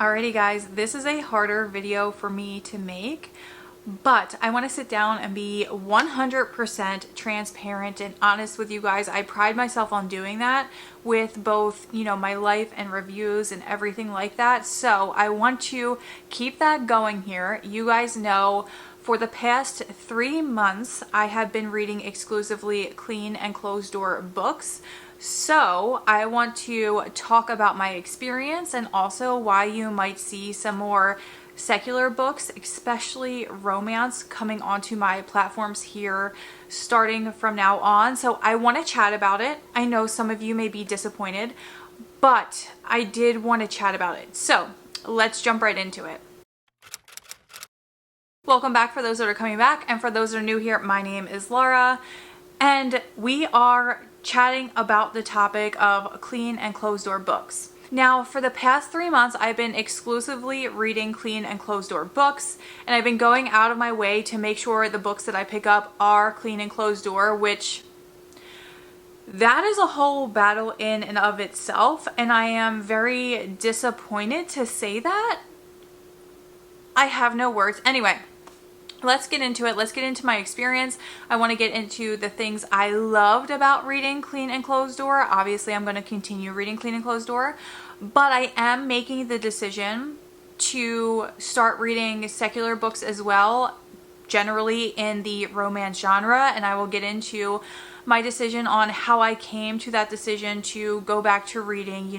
Alrighty guys, this is a harder video for me to make, but I want to sit down and be 100% transparent and honest with you guys. I pride myself on doing that with both, my life and reviews and everything like that. So I want to keep that going here. You guys know for the past 3 months, I have been reading exclusively clean and closed door books. So I want to talk about my experience and also why you might see some more secular books, especially romance, coming onto my platforms here starting from now on. So I want to chat about it. I know some of you may be disappointed, but I did want to chat about it. So let's jump right into it. Welcome back for those that are coming back, and for those that are new here, my name is Laura, and we are chatting about the topic of clean and closed door books. Now, for the past 3 months, I've been exclusively reading clean and closed door books, and I've been going out of my way to make sure the books that I pick up are clean and closed door, which that is a whole battle in and of itself, and I am very disappointed to say that. I have no words. Anyway, let's get into it. Let's get into my experience. I want to get into the things I loved about reading clean and closed door. Obviously, I'm going to continue reading clean and closed door, but I am making the decision to start reading secular books as well, generally in the romance genre, and I will get into my decision on how I came to that decision to go back to reading,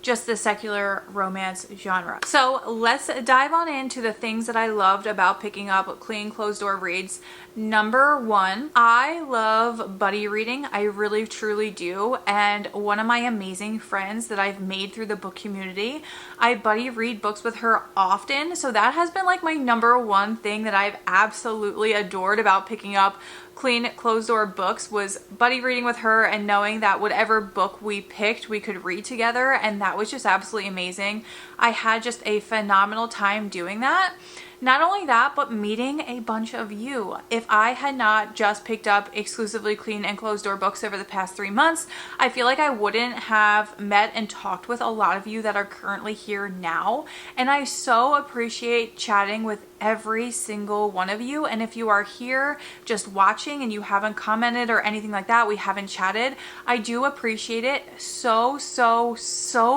just the secular romance genre. So let's dive on into the things that I loved about picking up clean closed door reads. Number one, I love buddy reading. I really truly do. And one of my amazing friends that I've made through the book community, I buddy read books with her often. So that has been like my number one thing that I've absolutely adored about picking up clean closed door books, was buddy reading with her and knowing that whatever book we picked we could read together, and that was just absolutely amazing. I had just a phenomenal time doing that. Not only that, but meeting a bunch of you. If I had not just picked up exclusively clean and closed door books over the past 3 months, I feel like I wouldn't have met and talked with a lot of you that are currently here now. And I so appreciate chatting with every single one of you. And if you are here just watching and you haven't commented or anything like that, we haven't chatted, I do appreciate it so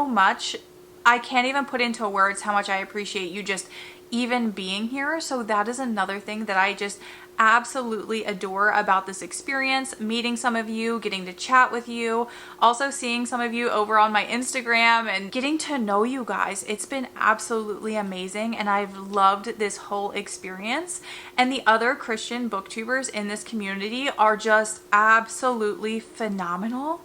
much. I can't even put into words how much I appreciate you just even being here. So that is another thing that I just absolutely adore about this experience, meeting some of you, getting to chat with you, also seeing some of you over on my Instagram and getting to know you guys. It's been absolutely amazing, and I've loved this whole experience. And the other Christian booktubers in this community are just absolutely phenomenal.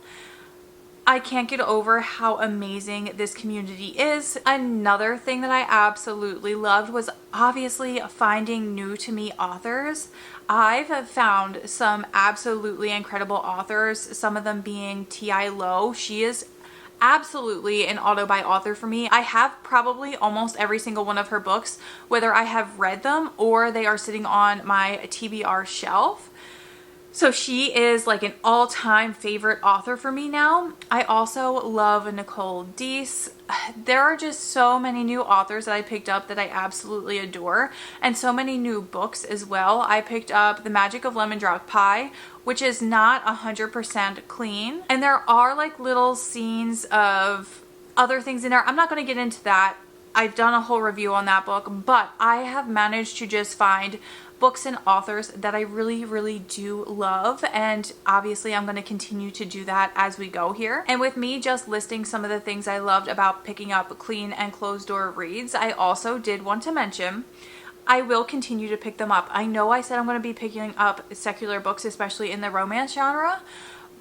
I can't get over how amazing this community is. Another thing that I absolutely loved was obviously finding new to me authors. I've found some absolutely incredible authors, some of them being T.I. Lowe. She is absolutely an auto-buy author for me. I have probably almost every single one of her books, whether I have read them or they are sitting on my TBR shelf. So she is like an all-time favorite author for me now. I also love Nicole Deese. There are just so many new authors that I picked up that I absolutely adore, and so many new books as well. I picked up The Magic of Lemon Drop Pie, which is not 100% clean, and there are like little scenes of other things in there. I'm not going to get into that. I've done a whole review on that book, but I have managed to just find books and authors that I really do love, and obviously I'm going to continue to do that as we go here. And with me just listing some of the things I loved about picking up clean and closed door reads, I also did want to mention I will continue to pick them up. I know I said I'm going to be picking up secular books, especially in the romance genre,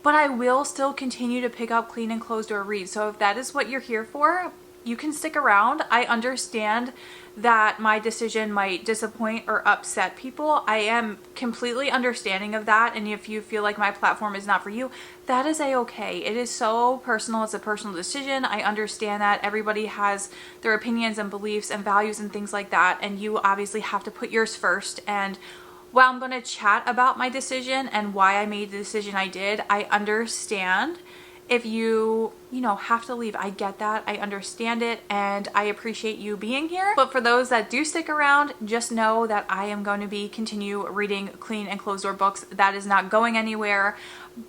but I will still continue to pick up clean and closed door reads. So if that is what you're here for, you can stick around. I understand that my decision might disappoint or upset people. I am completely understanding of that, and if you feel like my platform is not for you, that is a-okay. It is so personal. It's a personal decision. I understand that everybody has their opinions and beliefs and values and things like that, and you obviously have to put yours first. And while I'm going to chat about my decision and why I made the decision I did, I understand if you have to leave. I get that. I understand it, and I appreciate you being here. But for those that do stick around, just know that I am going to be continue reading clean and closed door books. That is not going anywhere,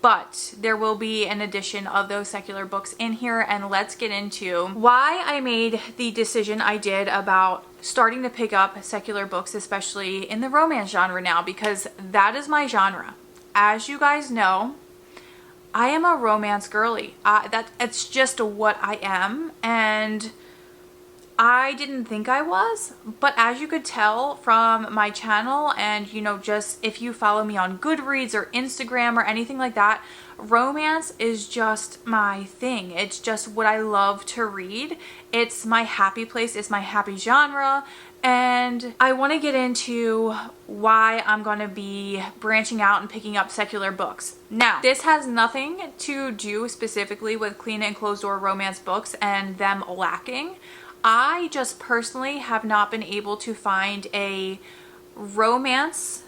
but there will be an addition of those secular books in here. And let's get into why I made the decision I did about starting to pick up secular books, especially in the romance genre now, because that is my genre. As you guys know, I am a romance girly. It's just what I am, and I didn't think I was, but as you could tell from my channel and, just if you follow me on Goodreads or Instagram or anything like that, romance is just my thing. It's just what I love to read. It's my happy place. It's my happy genre. And I want to get into why I'm going to be branching out and picking up secular books. Now, this has nothing to do specifically with clean and closed door romance books and them lacking. I just personally have not been able to find a romance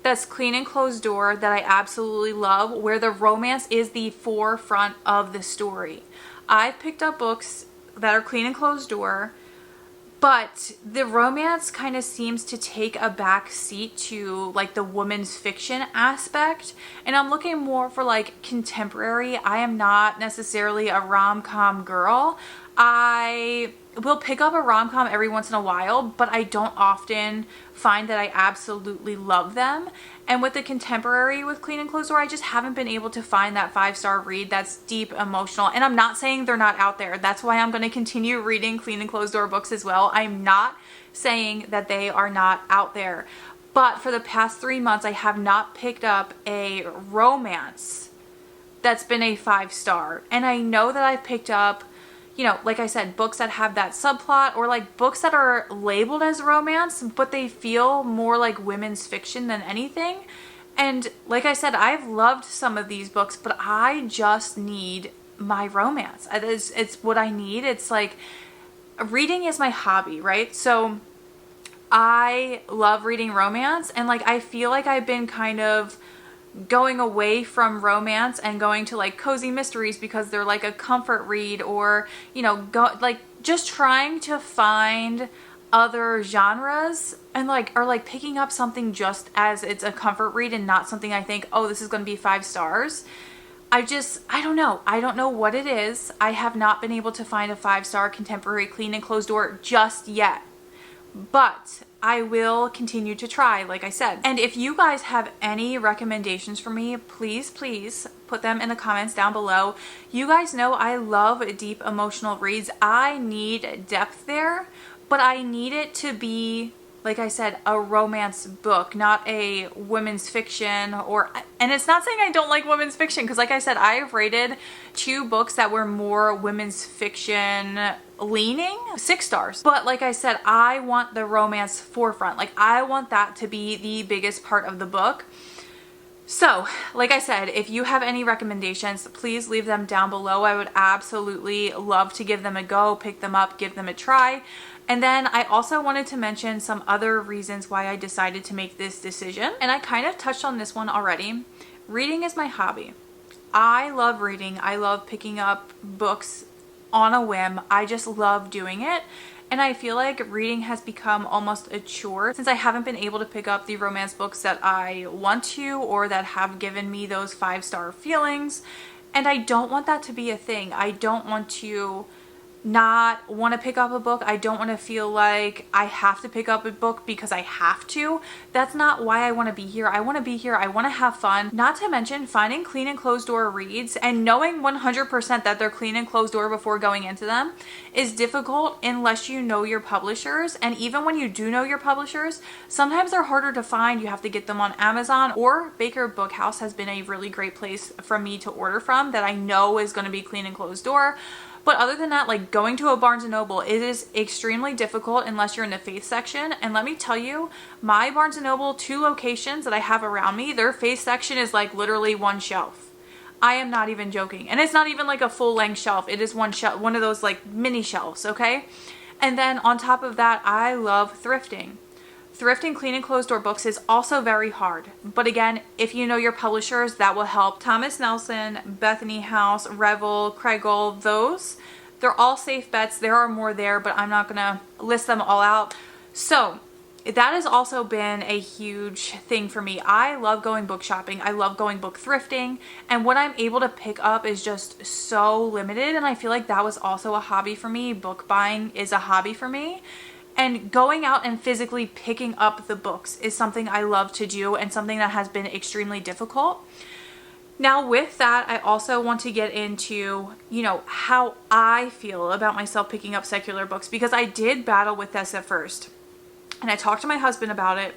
that's clean and closed door that I absolutely love, where the romance is the forefront of the story. I've picked up books that are clean and closed door, but the romance kind of seems to take a back seat to like the woman's fiction aspect. And I'm looking more for like contemporary. I am not necessarily a rom-com girl. I will pick up a rom-com every once in a while, but I don't often find that I absolutely love them. And with the contemporary with clean and closed door, I just haven't been able to find that 5-star read that's deep, emotional. And I'm not saying they're not out there. That's why I'm going to continue reading clean and closed door books as well. I'm not saying that they are not out there. But for the past 3 months, I have not picked up a romance that's been a 5-star. And I know that I've picked up, like I said, books that have that subplot, or like books that are labeled as romance, but they feel more like women's fiction than anything. And like I said, I've loved some of these books, but I just need my romance. It's what I need. It's like, reading is my hobby, right? So I love reading romance, and like I feel like I've been kind of going away from romance and going to like cozy mysteries because they're like a comfort read, or just trying to find other genres and like picking up something just as it's a comfort read and not something I think, oh, this is going to be 5 stars. I don't know what it is. I have not been able to find a 5-star contemporary clean and closed door just yet, but I will continue to try, like I said. And if you guys have any recommendations for me, please put them in the comments down below. You guys know I love deep emotional reads. I need depth there, but I need it to be, like I said, a romance book, not a women's fiction. And it's not saying I don't like women's fiction, because like I said, I've rated 2 books that were more women's fiction leaning 6 stars. But like I said, I want the romance forefront. Like I want that to be the biggest part of the book. So like I said, if you have any recommendations, please leave them down below. I would absolutely love to give them a go, pick them up, give them a try. And then I also wanted to mention some other reasons why I decided to make this decision. And I kind of touched on this one already. Reading is my hobby. I love reading. I love picking up books on a whim. I just love doing it. And I feel like reading has become almost a chore since I haven't been able to pick up the romance books that I want to, or that have given me those 5-star feelings. And I don't want that to be a thing. I don't want to not want to pick up a book. I don't want to feel like I have to pick up a book because I have to. That's not why I want to be here. I want to be here. I want to have fun. Not to mention finding clean and closed door reads and knowing 100% that they're clean and closed door before going into them is difficult unless you know your publishers. And even when you do know your publishers, sometimes they're harder to find. You have to get them on Amazon, or Baker Bookhouse has been a really great place for me to order from that I know is going to be clean and closed door. But other than that, like going to a Barnes & Noble, it is extremely difficult unless you're in the faith section. And let me tell you, my Barnes & Noble 2 locations that I have around me, their faith section is like literally 1 shelf. I am not even joking. And it's not even like a full-length shelf. It is 1 shelf, one of those like mini shelves, okay? And then on top of that, I love thrifting. thrifting clean and closed door books is also very hard. But again, if you know your publishers, that will help. Thomas Nelson, Bethany House, Revel, Kregel, they're all safe bets. There are more there, but I'm not gonna list them all out. So that has also been a huge thing for me. I love going book shopping. I love going book thrifting. And what I'm able to pick up is just so limited. And I feel like that was also a hobby for me. Book buying is a hobby for me. And going out and physically picking up the books is something I love to do and something that has been extremely difficult. Now with that, I also want to get into, how I feel about myself picking up secular books, because I did battle with this at first. And I talked to my husband about it.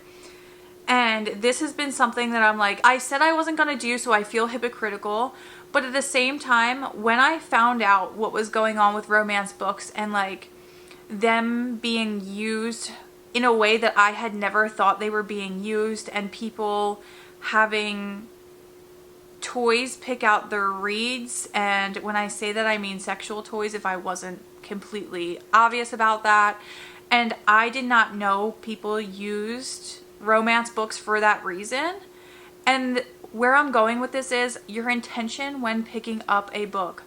And this has been something that I'm like, I said I wasn't going to do, so I feel hypocritical. But at the same time, when I found out what was going on with romance books and like them being used in a way that I had never thought they were being used, and people having toys pick out their reads, and when I say that I mean sexual toys, if I wasn't completely obvious about that. And I did not know people used romance books for that reason. And where I'm going with this is your intention when picking up a book.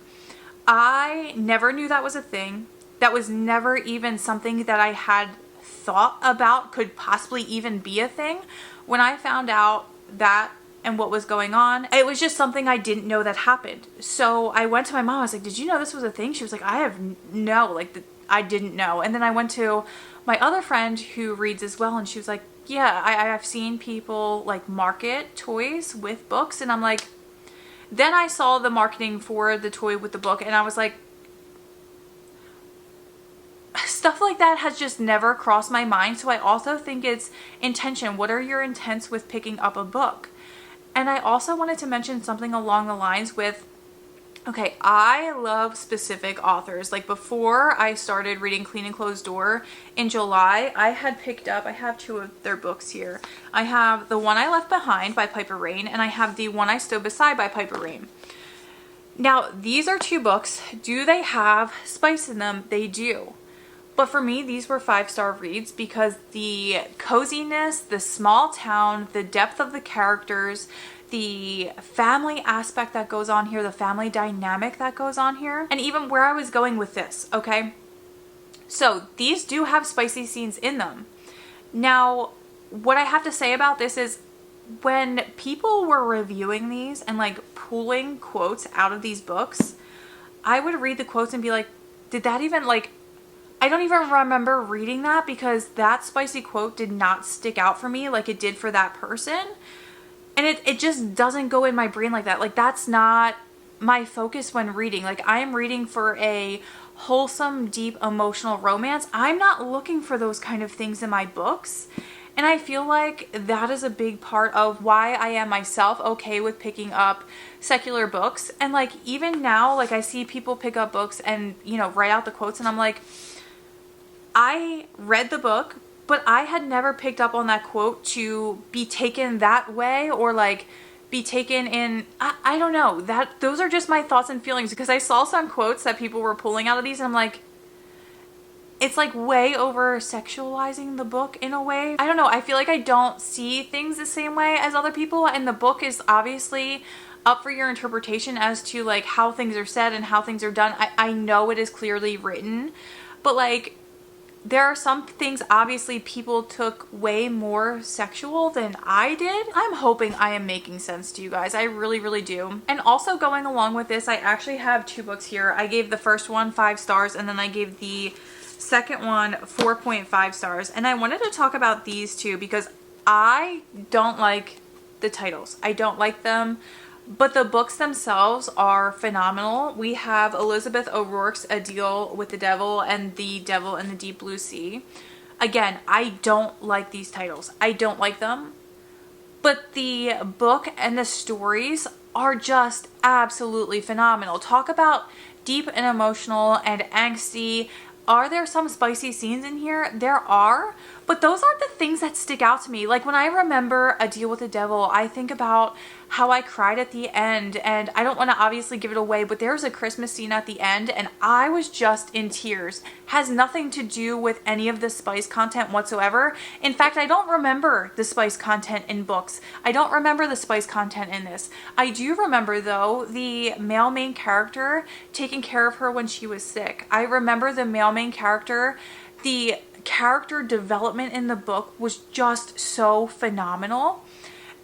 I never knew that was a thing. That was never even something that I had thought about could possibly even be a thing. When I found out that and what was going on, it was just something I didn't know that happened. So I went to my mom. I was like, did you know this was a thing? She was like, I didn't know. And then I went to my other friend who reads as well, and she was like, yeah, I've seen people like market toys with books. And I'm like, then I saw the marketing for the toy with the book, and I was like, stuff like that has just never crossed my mind. So I also think it's intention. What are your intents with picking up a book? And I also wanted to mention something along the lines with, okay, I love specific authors. Like before I started reading Clean and Closed Door in July, I have two of their books here. I have The One I Left Behind by Piper Rain, and I have The One I Stood Beside by Piper Rain. Now, these are two books. Do they have spice in them? They do. But for me, these were 5-star reads because the coziness, the small town, the depth of the characters, the family aspect that goes on here, the family dynamic that goes on here, and even where I was going with this, okay? So these do have spicy scenes in them. Now, what I have to say about this is when people were reviewing these and like pulling quotes out of these books, I would read the quotes and be like, did that even like, I don't even remember reading that, because that spicy quote did not stick out for me like it did for that person. And it just doesn't go in my brain like that. Like that's not my focus when reading. Like I'm reading for a wholesome, deep, emotional romance. I'm not looking for those kind of things in my books. And I feel like that is a big part of why I am myself okay with picking up secular books. And like even now, like I see people pick up books and, write out the quotes, and I'm like, I read the book, but I had never picked up on that quote to be taken that way, or like be taken in, I don't know, those are just my thoughts and feelings, because I saw some quotes that people were pulling out of these, and I'm like, it's like way over sexualizing the book in a way. I don't know. I feel like I don't see things the same way as other people, and the book is obviously up for your interpretation as to like how things are said and how things are done. I know it is clearly written, but like there are some things obviously people took way more sexual than I did. I'm hoping I am making sense to you guys. I really, really do. And also going along with this, I actually have two books here. I gave the first one 5 stars, and then I gave the second one 4.5 stars. And I wanted to talk about these two because I don't like the titles. I don't like them. But the books themselves are phenomenal. We have Elizabeth O'Rourke's A Deal with the Devil and The Devil in the Deep Blue Sea. Again, I don't like these titles. I don't like them. But the book and the stories are just absolutely phenomenal. Talk about deep and emotional and angsty. Are there some spicy scenes in here? There are, but those aren't the things that stick out to me. Like when I remember A Deal with the Devil, I think about how I cried at the end. And I don't want to obviously give it away, but there's a Christmas scene at the end and I was just in tears. Has nothing to do with any of the spice content whatsoever. In fact, I don't remember the spice content in books. I don't remember the spice content in this. I do remember though the male main character taking care of her when she was sick. I remember the male main character, the character development in the book was just so phenomenal.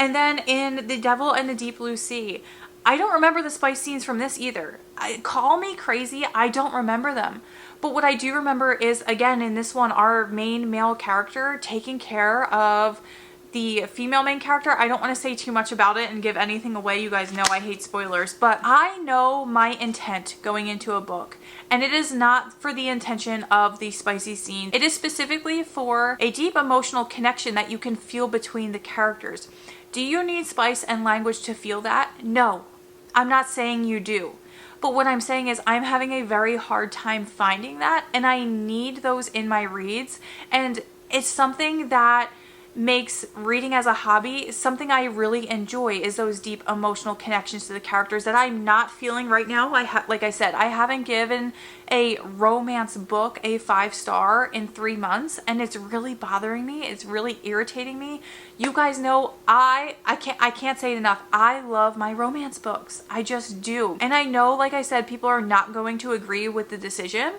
And then in The Devil and the Deep Blue Sea, I don't remember the spice scenes from this either. Call me crazy, I don't remember them. But what I do remember is, again, in this one, our main male character taking care of the female main character. I don't want to say too much about it and give anything away. You guys know I hate spoilers, but I know my intent going into a book, and it is not for the intention of the spicy scene. It is specifically for a deep emotional connection that you can feel between the characters. Do you need spice and language to feel that? No, I'm not saying you do. But what I'm saying is I'm having a very hard time finding that, and I need those in my reads, and it's something that makes reading as a hobby something I really enjoy, is those deep emotional connections to the characters that I'm not feeling right now. Like I said, I haven't given a romance book a 5-star in 3 months, and it's really bothering me. It's really irritating me. You guys know I can't say it enough. I love my romance books. I just do. And I know, like I said, people are not going to agree with the decision,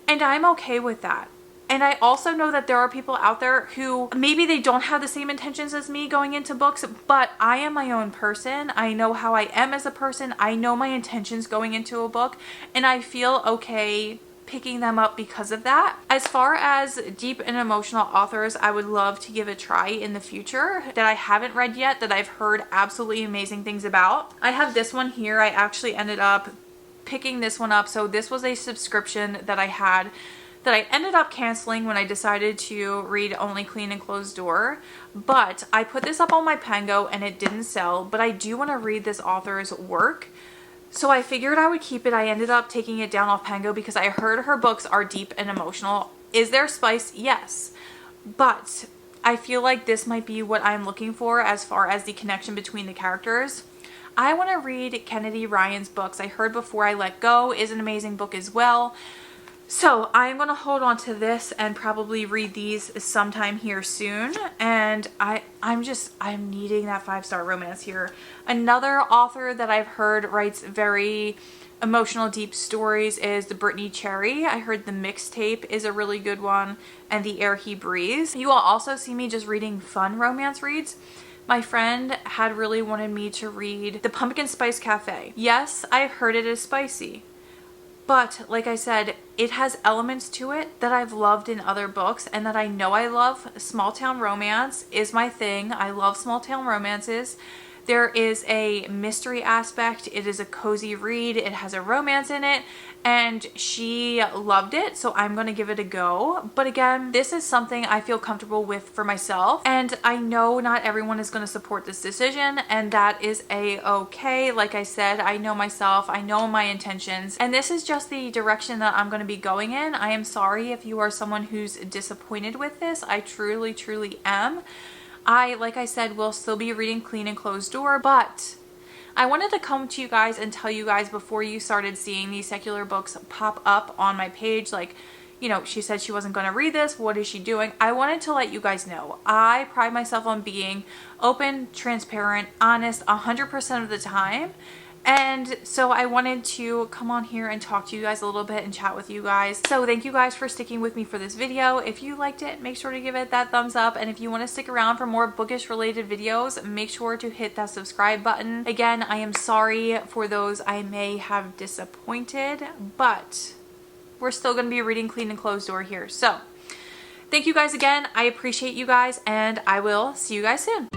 and I'm okay with that. And I also know that there are people out there who maybe they don't have the same intentions as me going into books, but I am my own person. I know how I am as a person. I know my intentions going into a book, and I feel okay picking them up because of that. As far as deep and emotional authors I would love to give a try in the future that I haven't read yet, that I've heard absolutely amazing things about, I have this one here. I actually ended up picking this one up. So this was a subscription that I had that I ended up canceling when I decided to read only Clean and Closed Door, but I put this up on my Pango and it didn't sell, but I do want to read this author's work, so I figured I would keep it. I ended up taking it down off Pango because I heard her books are deep and emotional. Is there spice? Yes, but I feel like this might be what I'm looking for as far as the connection between the characters. I want to read Kennedy Ryan's books. I heard Before I Let Go is an amazing book as well. So I'm going to hold on to this and probably read these sometime here soon. And I'm needing that 5-star romance here. Another author that I've heard writes very emotional, deep stories is the Brittany Cherry. I heard The Mixtape is a really good one, and The Air He Breathes. You will also see me just reading fun romance reads. My friend had really wanted me to read The Pumpkin Spice Cafe. Yes, I've heard it is spicy. But like I said, it has elements to it that I've loved in other books and that I know I love. Small town romance is my thing. I love small town romances. There is a mystery aspect. It is a cozy read. It has a romance in it, and she loved it, so I'm going to give it a go. But again, this is something I feel comfortable with for myself, and I know not everyone is going to support this decision, and that is a-okay. Like I said, I know myself. I know my intentions, and this is just the direction that I'm going to be going in. I am sorry if you are someone who's disappointed with this. I truly, truly am. Like I said, will still be reading Clean and Closed Door, but I wanted to come to you guys and tell you guys before you started seeing these secular books pop up on my page, like, you know, she said she wasn't going to read this. What is she doing? I wanted to let you guys know. I pride myself on being open, transparent, honest 100% of the time. And so I wanted to come on here and talk to you guys a little bit and chat with you guys. So thank you guys for sticking with me for this video. If you liked it, make sure to give it that thumbs up. And if you want to stick around for more bookish related videos, make sure to hit that subscribe button. Again, I am sorry for those I may have disappointed, but we're still going to be reading Clean and Closed Door here. So thank you guys again. I appreciate you guys, and I will see you guys soon.